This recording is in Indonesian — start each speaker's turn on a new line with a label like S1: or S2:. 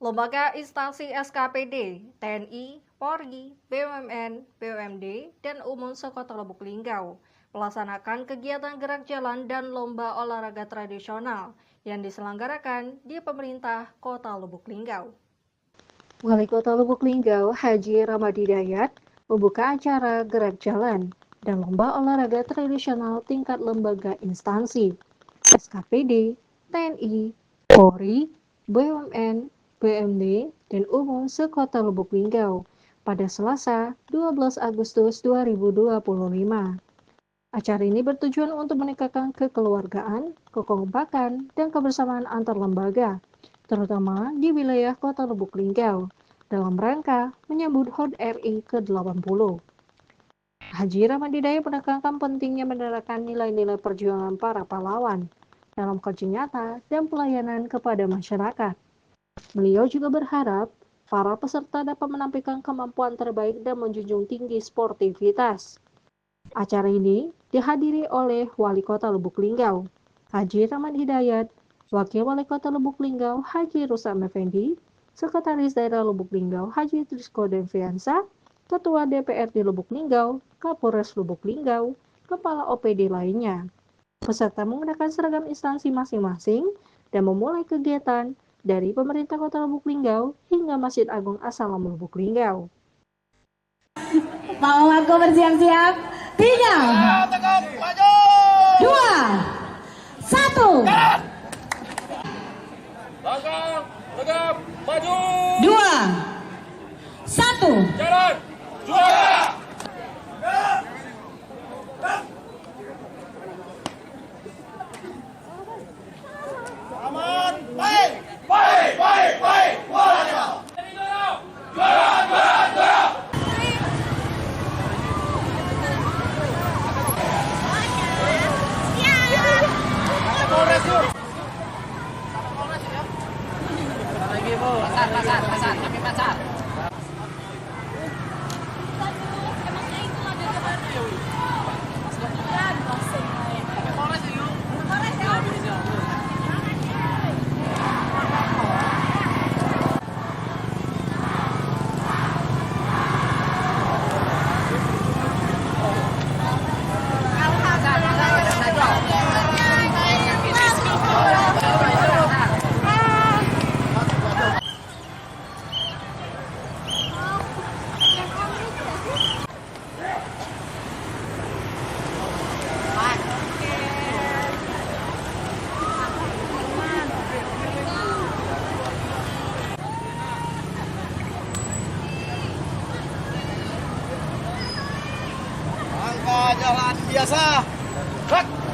S1: Lembaga instansi SKPD, TNI, Polri, BUMN, BUMD, dan Umum Sekota Lubuk Linggau melaksanakan kegiatan gerak jalan dan lomba olahraga tradisional yang diselenggarakan di pemerintah Kota Lubuk Linggau.
S2: Wali Kota Lubuk Linggau, Haji Ramadi Dayat, membuka acara gerak jalan dan lomba olahraga tradisional tingkat lembaga instansi, SKPD, TNI, Polri, BUMN, BUMD, dan Umum Sekota Lubuk Linggau pada Selasa 12 Agustus 2025. Acara ini bertujuan untuk meningkatkan kekeluargaan, kekompakan, dan kebersamaan antar lembaga, terutama di wilayah Kota Lubuk Linggau, dalam rangka menyambut HUT RI ke-80. Haji Ramadi Dayat menekankan pentingnya menerapkan nilai-nilai perjuangan para pahlawan dalam kerja nyata dan pelayanan kepada masyarakat. Beliau juga berharap para peserta dapat menampilkan kemampuan terbaik dan menjunjung tinggi sportivitas. Acara ini dihadiri oleh Wali Kota Lubuk Linggau, Haji Ramadi Dayat, Wakil Wali Kota Lubuk Linggau, Haji Rusam Effendi, Sekretaris Daerah Lubuk Linggau, Haji Trisko Deviansa, Ketua DPRD Lubuk Linggau, Kapolres Lubuk Linggau, Kepala OPD lainnya. Peserta menggunakan seragam instansi masing-masing dan memulai kegiatan dari pemerintah Kota Lubuk Linggau hingga Masjid Agung As-Salam Lubuk Linggau.
S3: Mau aku bersiap-siap? 3, 2, 1.
S4: Tegap, maju.
S3: 2, 1.
S4: Jalan. Juara. Aman. Baik. Baik, baik, baik. Juara. Juara, juara, juara.
S5: Pasar.
S4: Angka jalan biasa. Gerak.